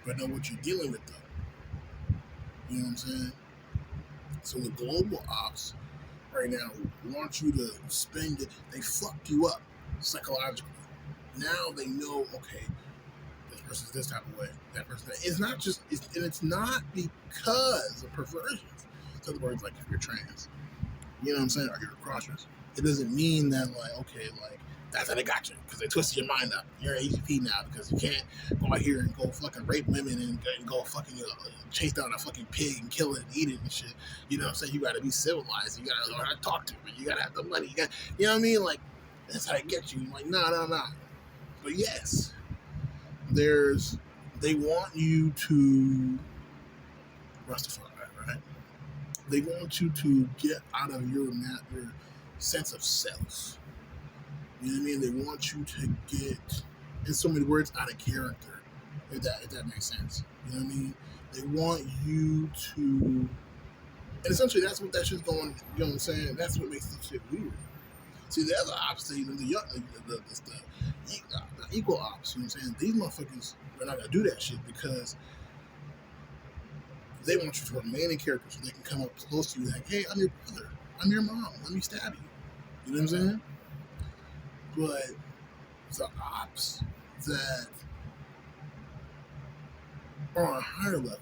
but know what you're dealing with, though. You know what I'm saying? So the global ops right now want you to spend it. They fucked you up psychologically. Now they know, okay, this person's this type of way, that person. It's not just, and it's not because of perversions. In other words, like if you're trans, you know what I'm saying, or you're a crossdresser, it doesn't mean that like, okay, like that's how they got you because they twisted your mind up. You're an AGP now because you can't go out here and go fucking rape women and go fucking chase down a fucking pig and kill it and eat it and shit. You know what I'm saying? You got to be civilized. You got to learn how to talk to them. You got to have the money. You know what I mean? Like that's how they get you. Like no. But yes, there's they want you to Rustify, right? They want you to get out of your sense of self. You know what I mean? They want you to get, in so many words, out of character. If that makes sense. You know what I mean? They want you to, and essentially that's what that shit's going. You know what I'm saying? That's what makes this shit weird. See, the other ops, the equal ops. You know what I'm saying? These motherfuckers are not gonna do that shit because they want you to remain in character so they can come up close to you like, hey, I'm your brother. I'm your mom. Let me stab you. You know what I'm saying? But the ops that are on a higher level,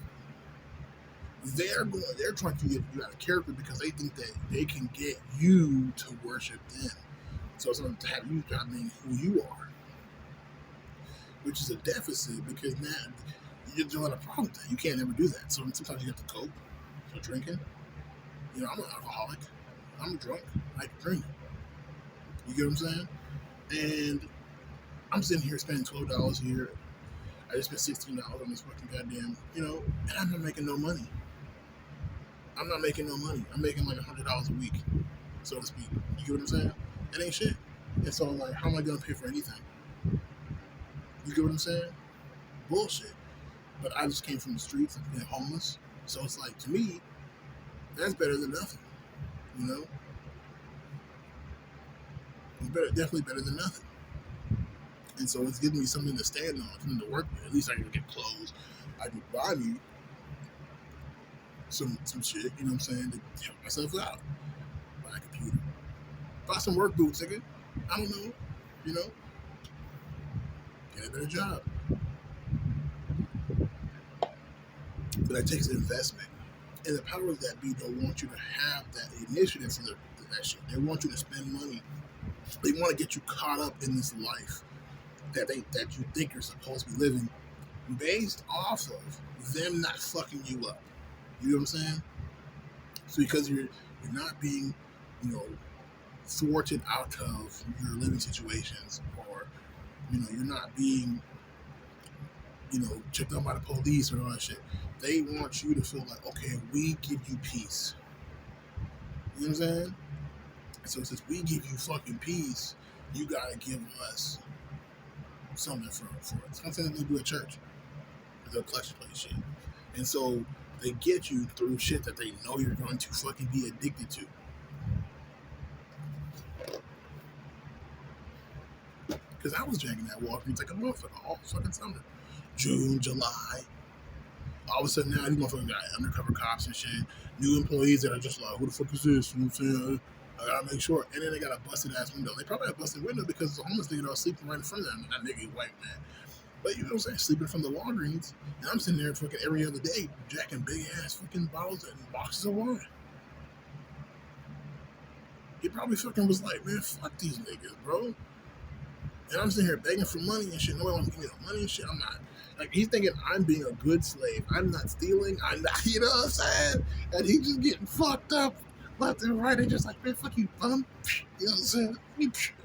they're trying to get you out of character because they think that they can get you to worship them. So it's going to have you stop being who you are, which is a deficit because now you're doing a problem with that. You can't ever do that. So sometimes you have to cope. So drinking. You know, I'm an alcoholic. I'm drunk. I drink. You get what I'm saying? And I'm sitting here spending $12 here. I just spent $16 on this fucking goddamn, and I'm not making no money. I'm not making no money. I'm making like $100 a week, so to speak. You get what I'm saying? It ain't shit. And so I'm like, how am I gonna pay for anything? You get what I'm saying? Bullshit. But I just came from the streets and being homeless. So it's like, to me, that's better than nothing. You know? It's definitely better than nothing. And so it's giving me something to stand on, something to work with. At least I can get clothes. I can buy me some shit, you know what I'm saying, to help myself out. Buy a computer. Buy some work boots, nigga. I don't know. You know? Get a better job. But that takes an investment. And the powers that be don't want you to have that initiative for that shit. They want you to spend money. They want to get you caught up in this life that you think you're supposed to be living based off of them not fucking you up. You know what I'm saying? So because you're not being, thwarted out of your living situations, or you're not being, checked out by the police or all that shit. They want you to feel like, okay, we give you peace. You know what I'm saying? So since we give you fucking peace, you gotta give us something for it. Something that they do at church. The collection plate shit. And so they get you through shit that they know you're going to fucking be addicted to. Because I was jacking that Walgreens like a motherfucker all fucking summer. June, July. All of a sudden now, these motherfuckers got undercover cops and shit. New employees that are just like, who the fuck is this? You know what I'm saying? I gotta make sure. And then they got a busted ass window. They probably have a busted window because the homeless nigga that was sleeping right in front of them. That nigga white man. But you know what I'm saying? Sleeping from the Walgreens. And I'm sitting there fucking every other day jacking big ass fucking bottles and boxes of wine. He probably fucking was like, man, fuck these niggas, bro. And I'm sitting here begging for money and shit. Nobody wants to give me no money and shit. I'm not. Like, he's thinking I'm being a good slave. I'm not stealing. I'm not, you know what I'm saying? And he's just getting fucked up left and right. And just like, man, fuck you, bum. You know what I'm saying?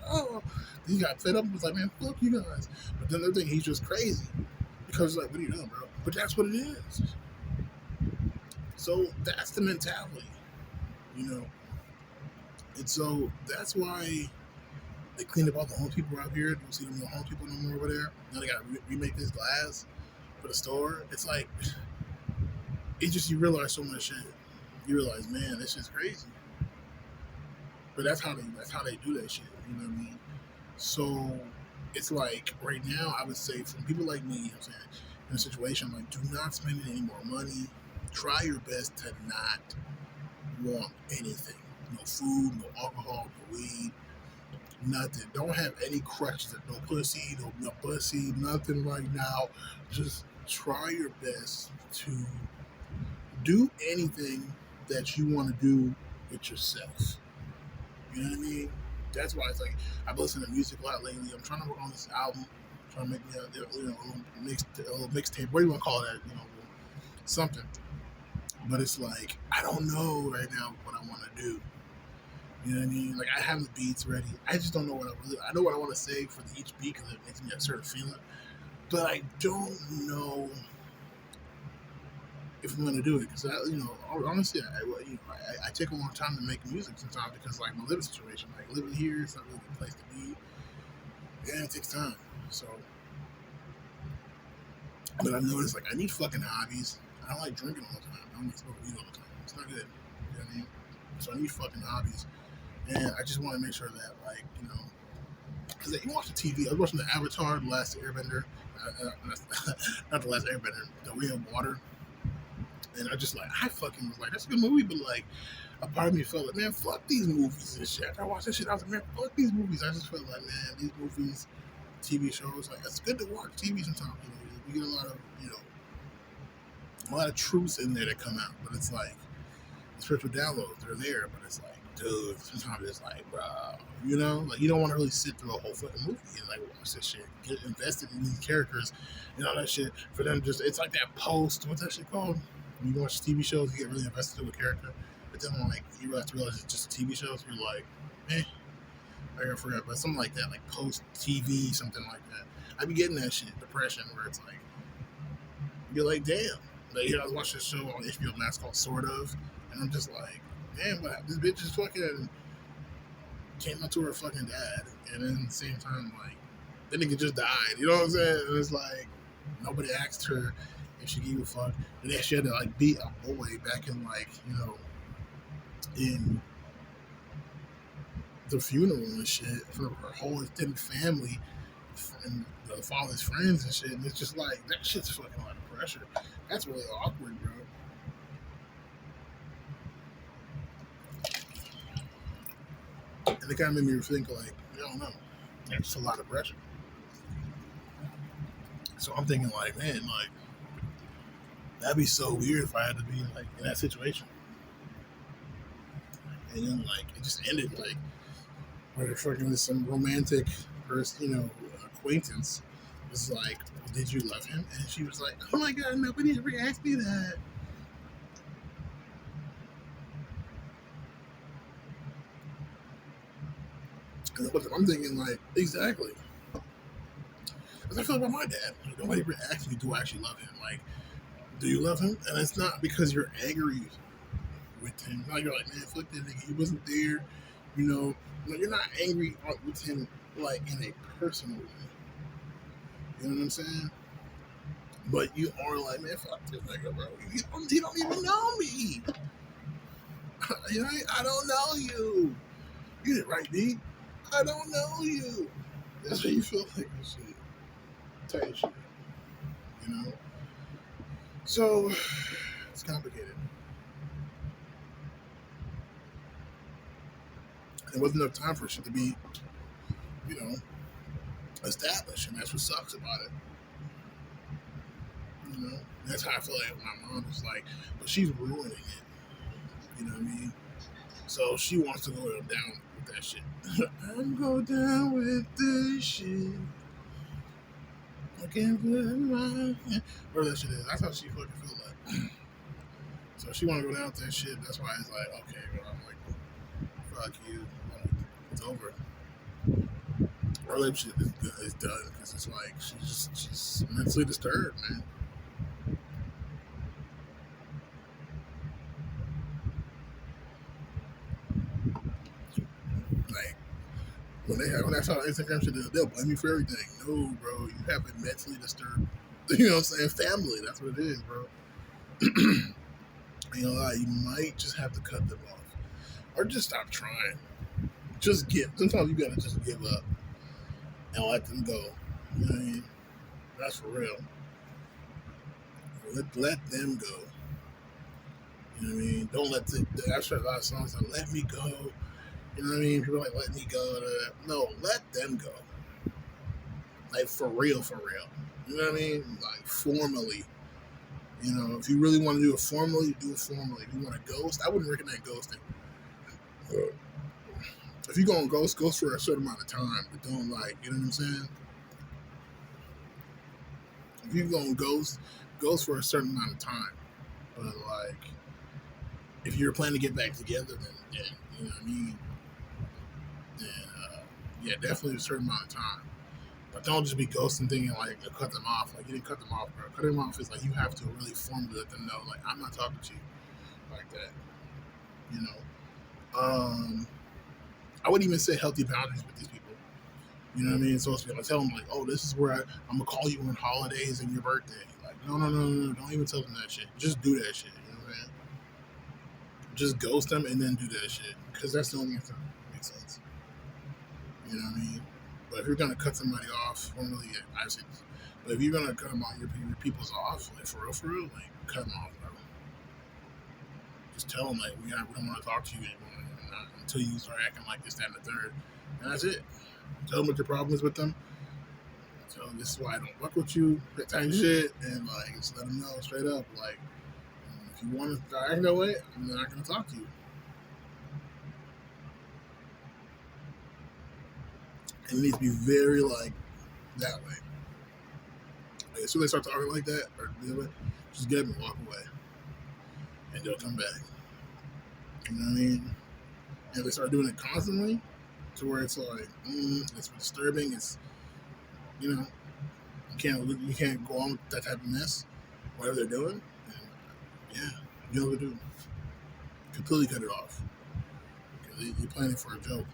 Oh. He got fed up and was like, man, fuck you guys. But then they think he's just crazy. Because, like, what are you doing, bro? But that's what it is. So that's the mentality, you know? And so that's why they cleaned up all the homeless people out here. Don't see no homeless people no more over there. Now they got to remake this glass for the store. It's like, it's just, you realize so much shit. You realize, man, this shit's crazy. But that's how they do that shit. You know what I mean? So it's like right now, I would say from people like me, you know what I'm saying, in a situation, like, do not spend any more money. Try your best to not want anything. No food, no alcohol, no weed, nothing. Don't have any crutches. No pussy, no pussy, nothing right now. Just try your best to do anything that you want to do with yourself. You know what I mean? That's why it's like I've listened to music a lot lately. I'm trying to work on this album, trying to make me a little mixtape. What do you want to call that? Something. But it's like I don't know right now what I want to do. You know what I mean? Like I have the beats ready. I just don't know what I know what I want to say for each beat because it makes me a certain feeling. But I don't know if I'm gonna do it because honestly, I take a long time to make music sometimes because like my living situation, like living here, it's not really a place to be, and it takes time. So, but I've noticed like I need fucking hobbies. I don't like drinking all the time. I don't like smoking weed all the time. It's not good. You know what I mean? So I need fucking hobbies, and I just want to make sure that like because you watch the TV. I was watching the Avatar, The Last Airbender, not The Last Airbender, The Way of Water. And I fucking was like, that's a good movie, but like, a part of me felt like, man, fuck these movies and shit. After I watched that shit, I was like, man, fuck these movies. I just felt like, man, these movies, TV shows, like, it's good to watch TV sometimes. You get a lot of truths in there that come out, but it's like, the spiritual downloads, they're there, but it's like, dude, sometimes it's like, bro, like, you don't want to really sit through a whole fucking movie and like watch this shit, get invested in these characters and all that shit. For them, it's like that post, what's that shit called? When you watch TV shows, you get really invested in a character, but then like you have to realize it's just a TV show, so you're like, I forgot, but something like that, like post TV, something like that. I be getting that shit, depression, where it's like, you're like, damn. Like, I was watching this show on HBO Max called Sort of, and I'm just like, damn, but this bitch is fucking came up to her fucking dad, and then at the same time, like, the nigga just died. You know what I'm saying? And it's like nobody asked her if she gave a fuck, and then she had to like beat a boy back in like in the funeral and shit for her whole extended family and the father's friends and shit. And it's just like that shit's fucking a lot of pressure. That's really awkward, bro. And it kind of made me think, like, I don't know. That's just a lot of pressure. So I'm thinking, like, man, like, that'd be so weird if I had to be, like, in that situation. And then, like, it just ended, like, where they're fucking with some romantic person, acquaintance. Was like, did you love him? And she was like, oh my God, nobody ever asked me that. And I'm thinking, like, exactly. As I feel about my dad. Like, nobody ever asked me, do I actually love him? Like, do you love him? And it's not because you're angry with him. Like, you're like, man, fuck that nigga. He wasn't there. Like, you're not angry with him, like, in a personal way. You know what I'm saying? But you are like, man, fuck this nigga, bro. He don't even know me. I don't know you. You didn't write me. I don't know you. That's what you feel like and shit. Tight shit. So, it's complicated. There wasn't enough time for shit to be, established, and that's what sucks about it. That's how I feel like my mom is like, but she's ruining it. You know what I mean? So she wants to go down with that shit. I'm go down with this shit. I can't put my whatever that shit is. That's how she fucking feel like. So she want to go down with that shit. That's why it's like, okay, bro. I'm like, fuck you. Like, it's over. Her relationship is done because it's like she's mentally disturbed, man. Like when I saw Instagram shit, they'll blame me for everything. No, bro, you have been mentally disturbed. You know what I'm saying? Family, that's what it is, bro. You might just have to cut them off, or just stop trying. Sometimes you gotta just give up and let them go. You know what I mean? That's for real. Let them go. You know what I mean? Don't let I've heard a lot of songs like "Let Me Go." You know what I mean? People are like "Let Me Go." No, let them go. Like for real, for real. You know what I mean? Like formally. You know, if you really want to do it formally, do it formally. If you want to ghost, I wouldn't recommend ghosting. If you go on ghost for a certain amount of time, but don't like, you know what I'm saying? If you go on ghost for a certain amount of time. But like, if you're planning to get back together, then you know what I mean. Then yeah, definitely a certain amount of time. But don't just be ghosting thinking like you cut them off. Like you didn't cut them off, bro. Cutting them off is like you have to really formally let them know, like I'm not talking to you like that. You know. I wouldn't even say healthy boundaries with these people. You know what I mean? So I'm gonna tell them like, oh, this is where I'm gonna call you on holidays and your birthday. Like, no. Don't even tell them that shit. Just do that shit. You know what I mean? Just ghost them and then do that shit because that's the only thing that makes sense. You know what I mean? But if you're gonna cut somebody off, formally, yeah, I've said. But if you're gonna cut them off, your people's off, like for real, like cut them off, bro. Just tell them like we don't want to talk to you anymore until you start acting like this, that, and the third, and that's it. Tell them what your problem is with them. Tell them this is why I don't fuck with you, that type of shit, and like just let them know straight up, like if you want to start acting that way, I'm not gonna talk to you. And it needs to be very like that way. Like, as soon as they start talking like that or do it, just get them and walk away, and they'll come back. You know what I mean? And if they start doing it constantly, to where it's like it's disturbing. It's you know you can't go on with that type of mess, whatever they're doing. And, yeah, you know what to do. Completely cut it off. You're planning for a joke.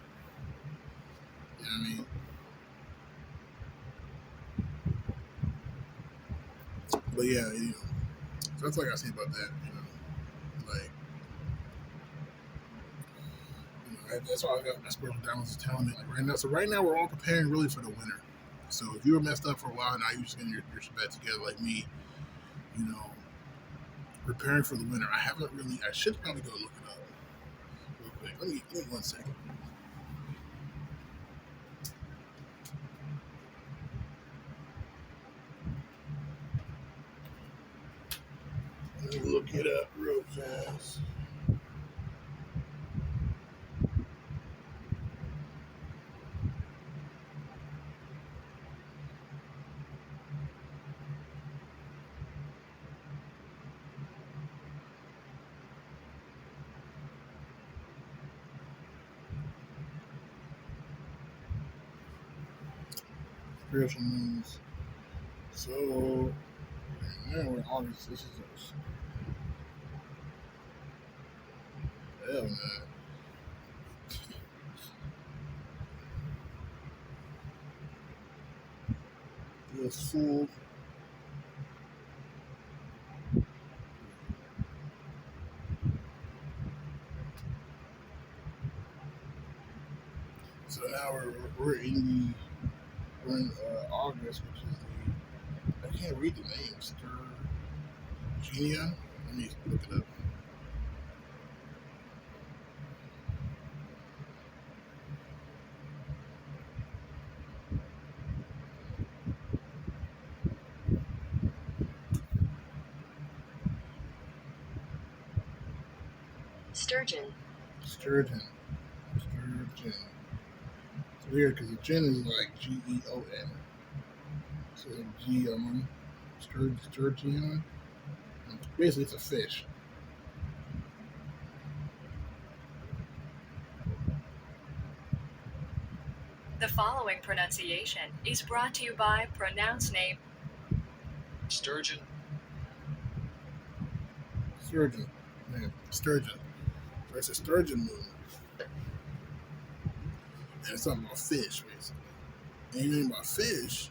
You know what I mean? But yeah, so that's like I say about that. Like that's why I got my spiritual downloads telling me like right now. So right now we're all preparing really for the winter. So if you were messed up for a while, now you're just getting your shit back together like me. You know, preparing for the winter. I haven't really. I should probably go look it up real quick. Let me 1 second. Let me look it up real fast. Spiritual news. So now we're in August. This is us. Hell man. This fool. So now we're in August, which is the I can't read the name. Sturgenia. Let me look it up. Sturgeon. Sturgeon. It's weird because the gin is like GEON. So G Sturgeon. Basically, it's a fish. The following pronunciation is brought to you by Pronounce Name. Sturgeon. Sturgeon. Man, sturgeon. So it's a sturgeon moon. And it's talking about fish, basically. Anything about fish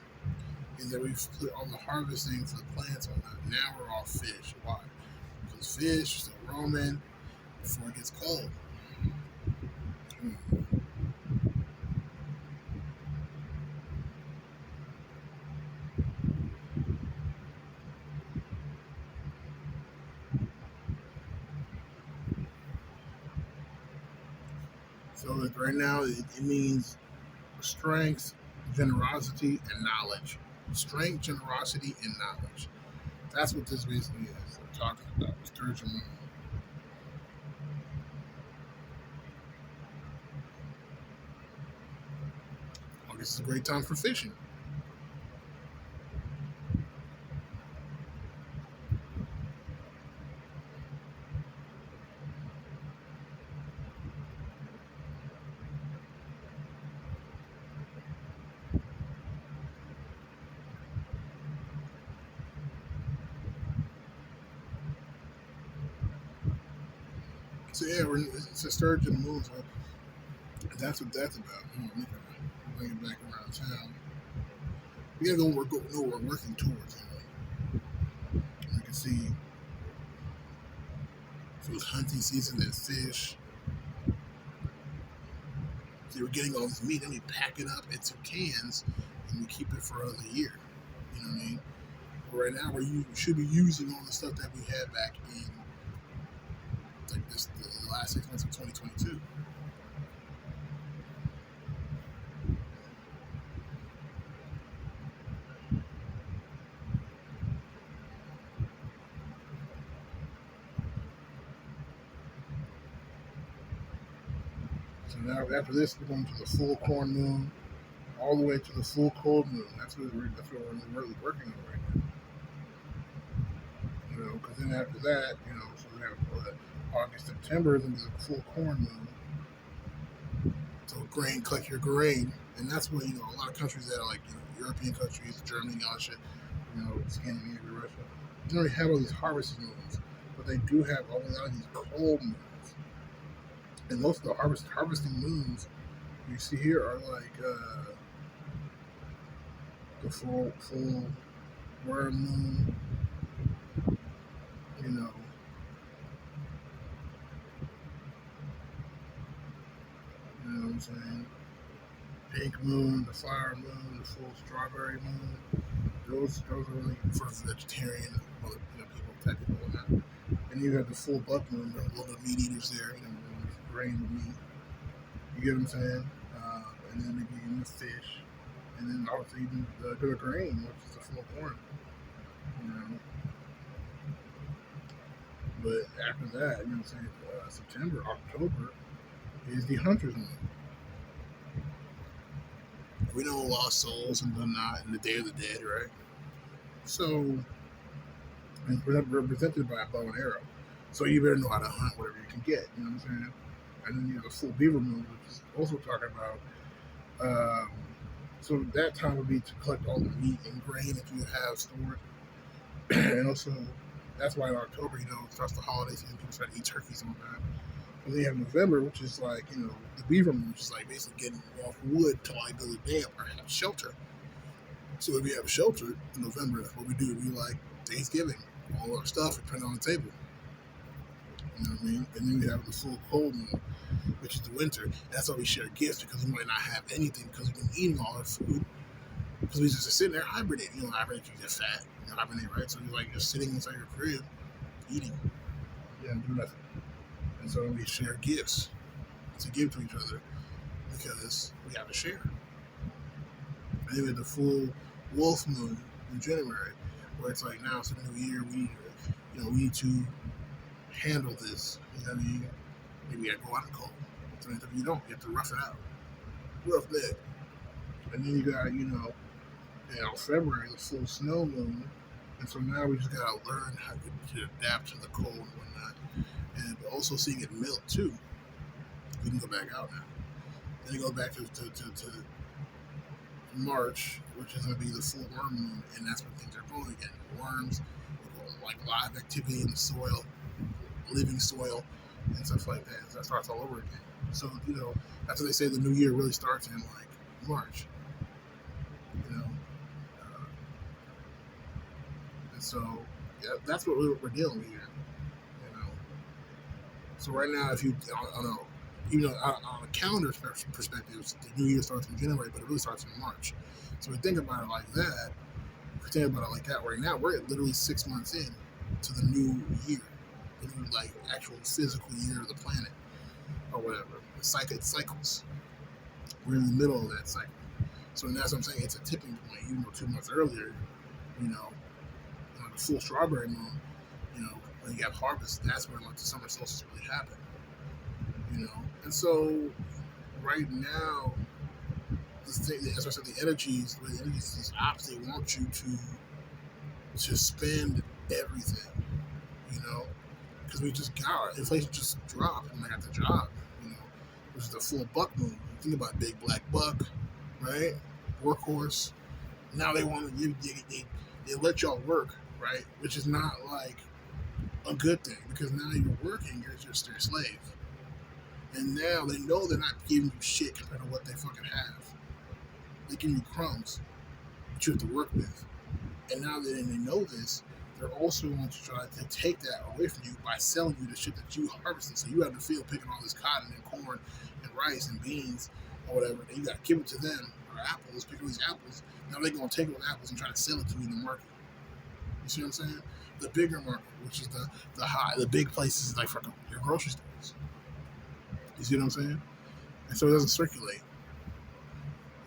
is that we put all the harvesting for the plants on that. Now we're all fish. Why? Because fish is still roaming before it gets cold. So like right now, it means strength, generosity, and knowledge. Strength, generosity, and knowledge. That's what this basically is. I'm talking about the sturgeon moon. August is a great time for fishing. So yeah, it's a sturgeon moon. So that's what that's about. Let me bring it back around town. We gotta know what we're working towards. You can see if it was hunting season, then fish. So we're getting all this meat, and we pack it up into cans, and we keep it for another year. You know what I mean? But right now, we should be using all the stuff that we had back in like the last 6 months of 2022. So now after this, we're going to the full corn moon, all the way to the full cold moon. That's what we're really working on right now. Because then after that, so we have August, September, then there's a full corn moon. So grain, collect your grain, and that's what a lot of countries that are like European countries, Germany, all that shit, Scandinavia, Russia, they don't really have all these harvest moons, but they do have a lot of these cold moons. And most of the harvesting moons you see here are like the full worm moon, you know, you know what I'm saying? Pink moon, the flower moon, the full strawberry moon. Those are really for vegetarian people, type people and that. And you have the full buck moon, all the meat eaters there, grain meat. You get what I'm saying? And then maybe even the fish, and then also even the grain, which is the full corn. You know. But after that, I'm saying September, October is the hunter's moon. We know lost souls and whatnot, and the Day of the Dead, right? So it's represented by a bow and arrow. So you better know how to hunt whatever you can get. You know what I'm saying? And then you have the full beaver moon, which is also talking about. So that time would be to collect all the meat and grain that you have stored, and also that's why in October, it starts the holiday season. People start to eat turkeys and whatnot. And then you have November, which is like the beaver moon, which is like basically getting off wood to like build a dam or have shelter. So if we have shelter in November, that's what we do. We like Thanksgiving, all our stuff we put on the table. You know what I mean? And then we have the full cold moon, which is the winter. That's why we share gifts, because we might not have anything because we've been eating all our food. Because we just sitting there hibernating. Hibernate, you get fat. Hibernate, right? So you're like just sitting inside your crib, eating. Yeah, do nothing. And so we share gifts to give to each other because we have to share. And then we have the full wolf moon in January, where it's like now it's a new year. We need to handle this. You know what I mean? Maybe I go out in cold. So if you don't, you have to rough it out. Rough it. And then you got, February, the full snow moon. And so now we just gotta learn how to adapt to the cold and whatnot. And also seeing it melt too. We can go back out now. Then you go back to March, which is gonna be the full worm moon, and that's when things are going again. Worms, like live activity in the soil, living soil, and stuff like that. So that starts all over again. So, that's what they say the new year really starts in like March. And so that's what we're dealing with here. So right now, if you, I don't know, on a calendar perspective, the new year starts in January, but it really starts in March. So we think about it like that. If we think about it like that, right now we're literally 6 months in to the new year, the new like actual physical year of the planet or whatever. cycles. We're in the middle of that cycle. So that's what I'm saying. It's a tipping point. Even though 2 months earlier, you know, on the full strawberry moon, you know, when you have harvest, that's when like the summer solstice really happen. You know, and so right now, as I said, the energies, these ops, they want you to spend everything. You know, because we just got inflation just dropped when I got the job. You know, which is the full buck moon. Think about big black buck, right? Workhorse. Now they want to they let y'all work, right? Which is not like a good thing because now you're working, you're just their slave. And now they know they're not giving you shit compared to what they fucking have. They give you crumbs that you have to work with. And now that they know this, they're also going to try to take that away from you by selling you the shit that you harvested. So you have the field picking all this cotton and corn and rice and beans or whatever. And you got to give it to them, or apples, pick all these apples. Now they're going to take those apples and try to sell it to you in the market. You see what I'm saying? The bigger market, which is the big places like for your grocery stores. You see what I'm saying? And so it doesn't circulate.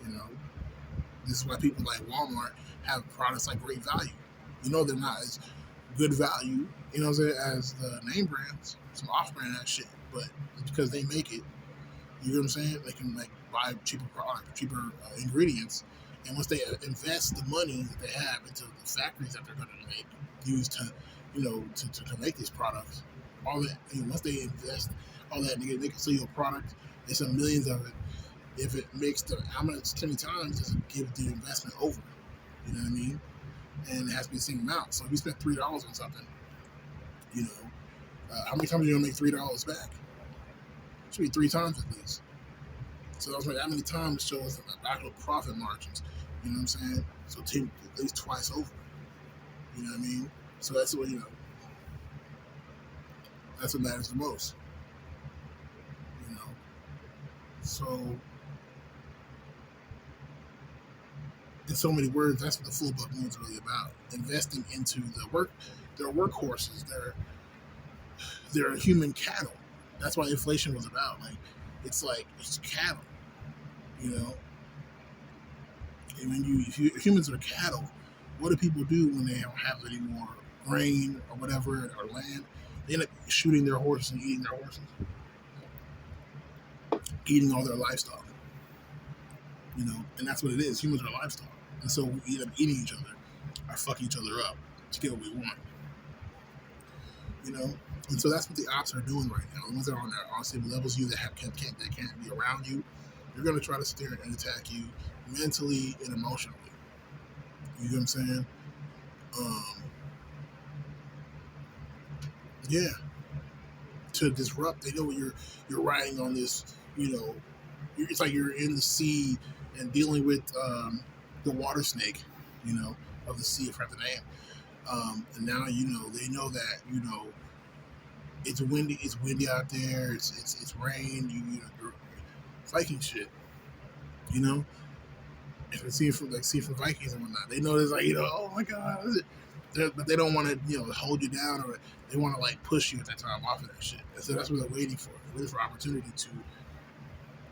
You know, this is why people like Walmart have products like great value. You know they're not as good value, you know what I'm saying, as the name brands, some off-brand that shit, but because they make it, you know what I'm saying, they can like buy cheaper product, cheaper ingredients, and once they invest the money that they have into the factories that they're going to make, use to, you know, to make these products, all that, you know, once they invest all that, they can sell you a product, they sell millions of it. If it makes how much 10 times does it give the investment over? You know what I mean? And it has to be the same amount. So if you spend $3 on something, you know, how many times are you gonna make $3 back? It should be 3 times at least. So that's like how many times shows the actual profit margins. You know what I'm saying? So at least twice over. You know what I mean? So that's what that's what matters the most. You know. So in so many words, that's what the full buck moon is really about. Investing into their workhorses, their human cattle. That's what inflation was about. It's cattle, you know. And if humans are cattle, what do people do when they don't have any more grain or whatever or land? They end up shooting their horses and eating their horses, eating all their livestock. You know, and that's what it is. Humans are livestock, and so we end up eating each other or fucking each other up to get what we want. You know, and so that's what the ops are doing right now. The ones that are on their unstable levels, you that can't be around you, they're going to try to steer and attack you mentally and emotionally. You know what I'm saying? Yeah, to disrupt. They know you're riding on this. You know, it's like you're in the sea and dealing with the water snake. You know, of the sea, I forgot the name. And now they know that it's windy. It's windy out there. It's rain. You're Viking shit. You know, and see from Vikings and whatnot. They know there's oh my god, but they don't want to hold you down, or they want to like push you at that time off of that shit. And so that's what they're waiting for. They're waiting for opportunity to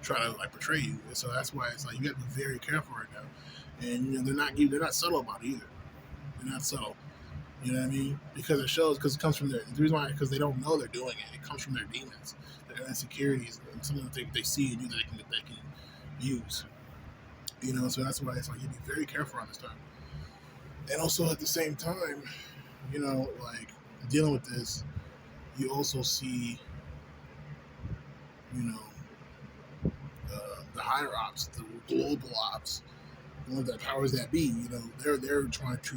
try to like betray you. And so that's why it's like you got to be very careful right now. And they're not subtle about it either. They're not subtle. You know what I mean? Because it shows, because it comes from the reason why, because they don't know they're doing it. It comes from their demons, their insecurities, and something that they see in you that they can use. So that's why it's like you be very careful on this time. And also at the same time, like dealing with this, you also see, the higher ops, the global ops, the ones that powers that be. They're trying to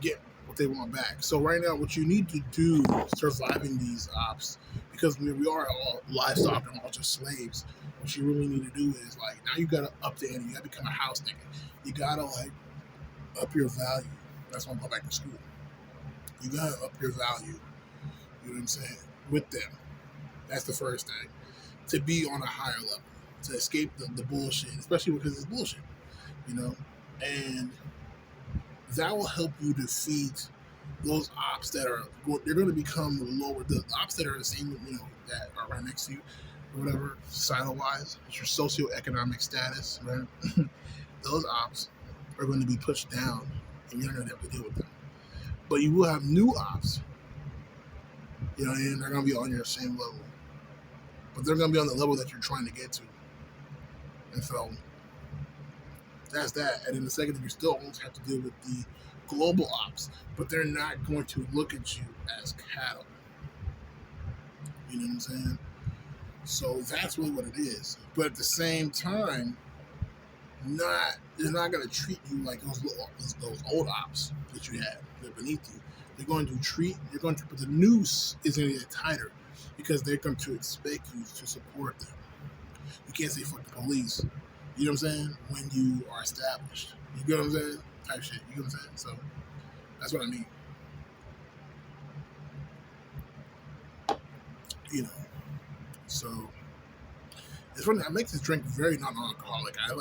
get what they want back. So right now, what you need to do surviving these ops, because we are all livestock and all just slaves. What you really need to do is now you gotta up the ante. You gotta become a house nigga. You gotta up your value. That's why I'm going back to school. You gotta up your value. You know what I'm saying? With them. That's the first thing. To be on a higher level. To escape the bullshit, especially because it's bullshit. And that will help you defeat those ops that they're going to become lower. The ops that are the same, that are right next to you, or whatever, societal wise, it's your socioeconomic status, right? Those ops are going to be pushed down, and you're not going to have to deal with them. But you will have new ops, you know, and they're going to be on your same level, but they're going to be on the level that you're trying to get to. And so that's that. And then the second thing, you still always have to deal with the global ops, but they're not going to look at you as cattle. You know what I'm saying? So that's really what it is. But at the same time, they're not going to treat you like those old ops that you had that are beneath you. But the noose is going to get tighter because they're going to expect you to support them. You can't say fuck the police. You know what I'm saying? When you are established. You get what I'm saying? Type shit. You get what I'm saying? So that's what I mean. You know. So it's funny. I make this drink very non-alcoholic. I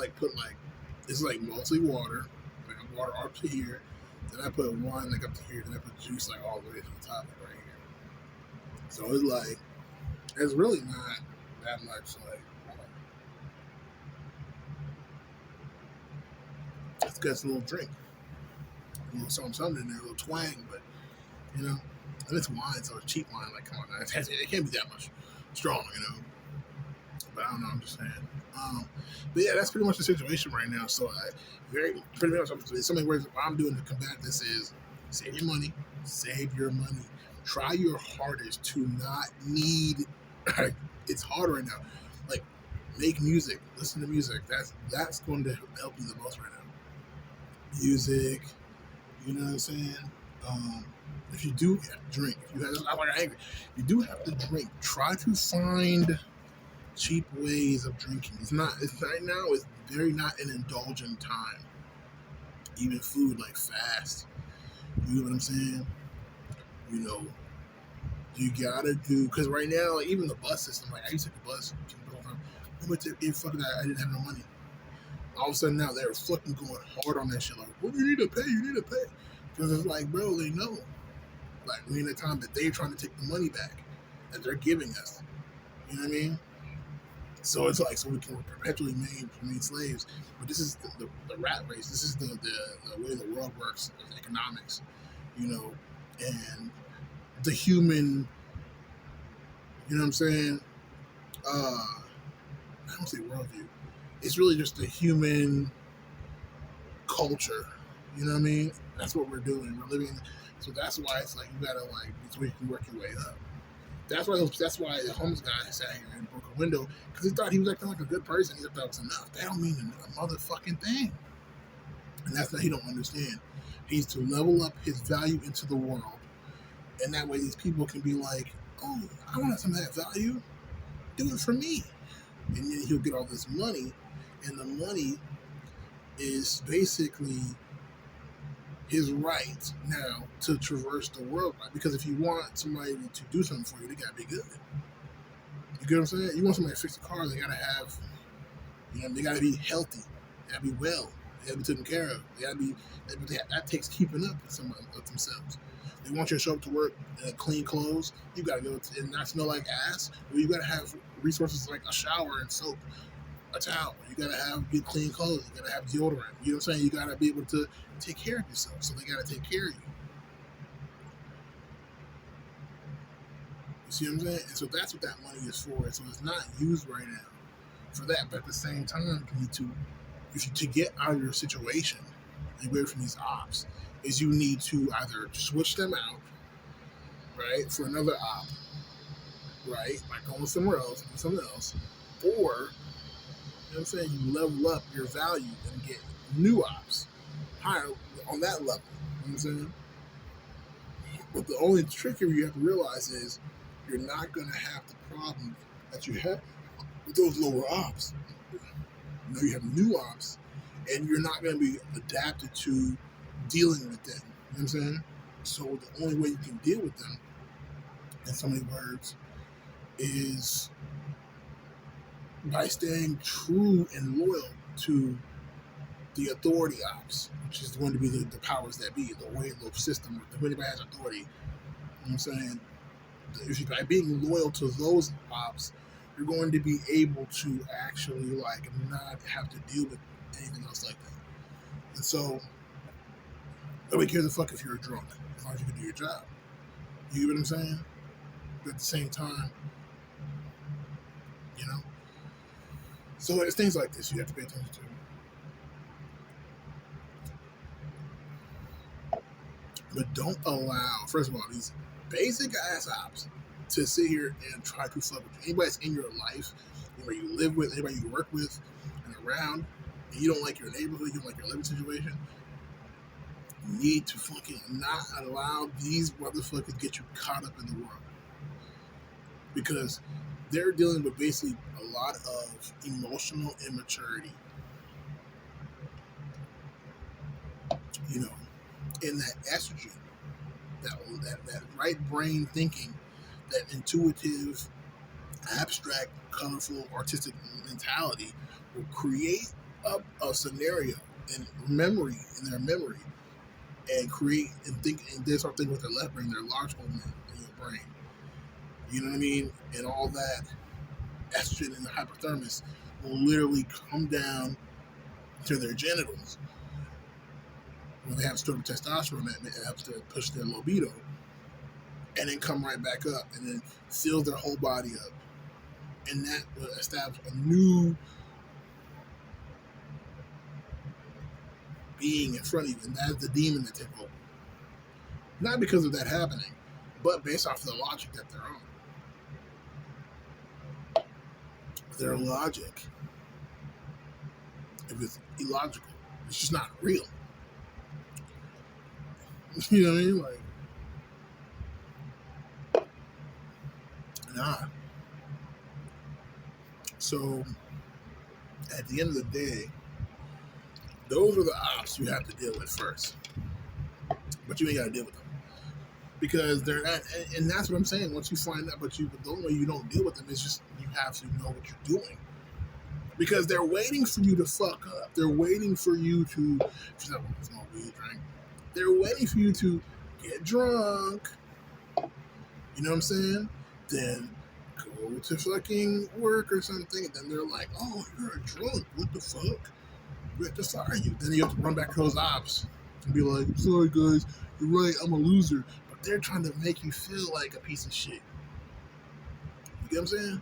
it's like mostly water. Like water up to here. Then I put wine like up to here. Then I put juice like all the way to the top right here. So it's really not that much like. It's got a little drink. A little something in there, a little twang, but you know, and it's wine, so it's cheap wine. Like, come on, it can't be that much strong, you know. But I don't know. I'm just saying. But yeah, that's pretty much the situation right now. So pretty much, so many words. What I'm doing to combat this is save your money. Save your money. Try your hardest to not need. It's hard right now. Like, make music. Listen to music. That's going to help you the most right now. Music, you know what I'm saying? If you do drink, I'm like angry. You do have to drink. Try to find cheap ways of drinking. It's right now. It's very not an indulgent time. Even food like fast. You know what I'm saying? You know, you gotta do because right now, like, even the bus system. Like I used to take the bus. I went to fucking that. I didn't have no money. All of a sudden now they're fucking going hard on that shit. Like, well, you need to pay. Because it's like, bro, they know. Like, we're in a time that they're trying to take the money back that they're giving us. You know what I mean? So it's like, so we can perpetually remain slaves. But this is the rat race. This is the way the world works, economics, you know, and the human, you know what I'm saying? I don't say worldview. It's really just the human culture. You know what I mean? That's what we're doing. We're living. So that's why it's like you gotta it's where you can work your way up. That's why the homeless guy sat here and broke a window because he thought he was acting like a good person. He thought that was enough. That don't mean a motherfucking thing. And that's what he don't understand. He's to level up his value into the world, and that way these people can be like, "Oh, I want some of that value. Do it for me." And then he'll get all this money, and the money is basically his right now to traverse the world. Because if you want somebody to do something for you, they gotta be good. You get what I'm saying? You want somebody to fix a car, they gotta have, they gotta be healthy, they gotta be well, they gotta be taken care of. That takes keeping up with someone of themselves. They want you to show up to work in clean clothes. You gotta go and not smell like ass. Or you gotta have resources like a shower and soap, a towel. You gotta have good clean clothes. You gotta have deodorant. You know what I'm saying? You gotta be able to take care of yourself. So they gotta take care of you. You see what I'm saying? And so that's what that money is for. And so it's not used right now for that. But at the same time, to get out of your situation and away from these ops, is you need to either switch them out, right, for another op, right, like going somewhere else, do something else, or, you know what I'm saying, you level up your value and get new ops higher on that level. You know what I'm saying? But the only trick here you have to realize is you're not going to have the problem that you have with those lower ops. You have new ops, and you're not going to be adapted to dealing with them. You know what I'm saying? So the only way you can deal with them, in so many words, is by staying true and loyal to the authority ops, which is going to be the powers that be, the way the system, when anybody has authority. You know what I'm saying? By being loyal to those ops, you're going to be able to actually like not have to deal with anything else like that. And so nobody cares a fuck if you're drunk as long as you can do your job. You get what I'm saying? But at the same time, you know. So it's things like this you have to pay attention to. But don't allow, first of all, these basic ass ops to sit here and try to fuck with you. Anybody that's in your life, anybody you live with, anybody you work with, and around, and you don't like your neighborhood, you don't like your living situation, you need to fucking not allow these motherfuckers get you caught up in the world. Because they're dealing with basically a lot of emotional immaturity. You know, in that estrogen, that right brain thinking, that intuitive, abstract, colorful, artistic mentality will create a scenario in memory, in their memory, and create and think, and they start thinking with their left brain, their large whole in your brain. You know what I mean? And all that estrogen in the hypothalamus will literally come down to their genitals when they have stored up testosterone that helps to push their libido, and then come right back up and then fills their whole body up. And that will establish a new being in front of you, and that's the demon that takes over. Not because of that happening, but based off of the logic that they're on. Their logic, if it's illogical, it's just not real. You know what I mean? Like, nah. So, at the end of the day, those are the ops you have to deal with first. But you ain't got to deal with them. Because they're not, and that's what I'm saying. Once you find out, but the only way you don't deal with them is just you have to know what you're doing. Because they're waiting for you to fuck up. They're waiting for you to, if you don't smoke weed, drink. They're waiting for you to get drunk. You know what I'm saying? Then go to fucking work or something, and then they're like, "Oh, you're a drunk. What the fuck? We have to fire you." Then you have to run back to those ops and be like, "Sorry guys, you're right. I'm a loser." But they're trying to make you feel like a piece of shit. You get what I'm saying?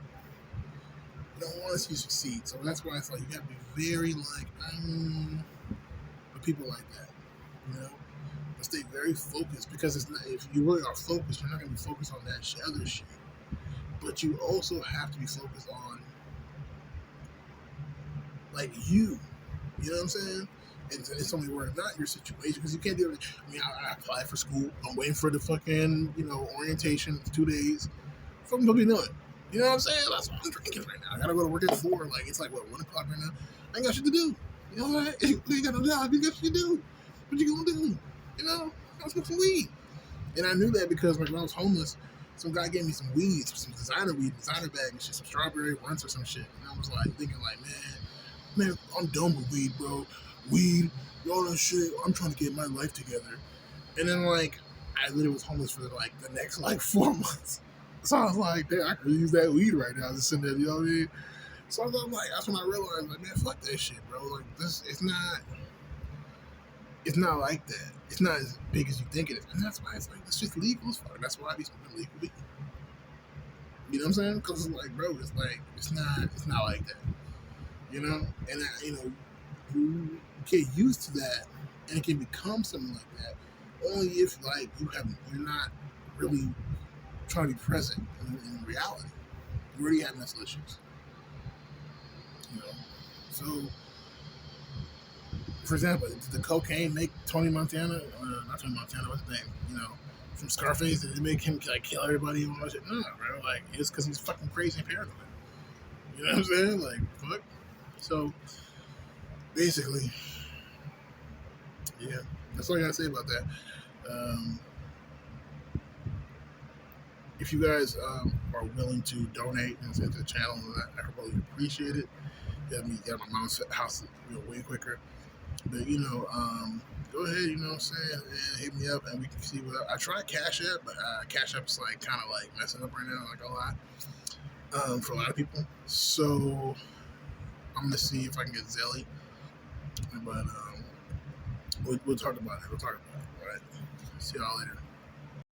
You don't want to see you succeed, so that's why it's like you have to be very like, with people like that, you know. But stay very focused, because it's not, if you really are focused, you're not gonna be focused on that other shit. But you also have to be focused on like you. You know what I'm saying? It's only worth not your situation, because you can't do it. I mean, I applied for school. I'm waiting for the fucking orientation. It's 2 days. Something to be doing. You know what I'm saying? That's why I'm drinking right now. I gotta go to work at 4. Like, it's like, what, 1 o'clock right now? I ain't got shit to do. You know what? You ain't got no job. You got shit to do. What you gonna do? You know? I was smoke some weed. And I knew that because like, when I was homeless, some guy gave me some weed, some designer weed, designer bag and shit, some strawberry runs or some shit. And I was like thinking like, man, I'm done with weed, bro. Weed, all that shit. I'm trying to get my life together. And then like, I literally was homeless for like the next like 4 months. So I was like, damn, I could use that weed right now. Just sitting there, you know what I mean? So I was like, that's when I realized, like, man, fuck that shit, bro. Like, this, it's not like that. It's not as big as you think it is. And that's why it's like, it's just legal as fuck. That's why I be smoking legal weed. You know what I'm saying? Because it's like, bro, it's like, it's not like that. You know? And, you get used to that, and it can become something like that only if, like, you're not really trying to be present in reality. You already have mental issues. You know? So, for example, did the cocaine make Tony Montana, not Tony Montana, what's his name? From Scarface, did it make him like kill everybody and all that shit? No, bro. Like, it's because he's fucking crazy and paranoid. You know what I'm saying? Like, fuck. So, basically, yeah, that's all I gotta say about that. If you guys are willing to donate into the channel, I really appreciate it. Got my mom's house way quicker. But go ahead, you know what I'm saying, and hit me up and we can see what I tried Cash App, but Cash App's like kind of like messing up right now, like a lot. for a lot of people. So I'm gonna see if I can get Zelly, but we'll talk about it. We'll talk about it. All right. See y'all later.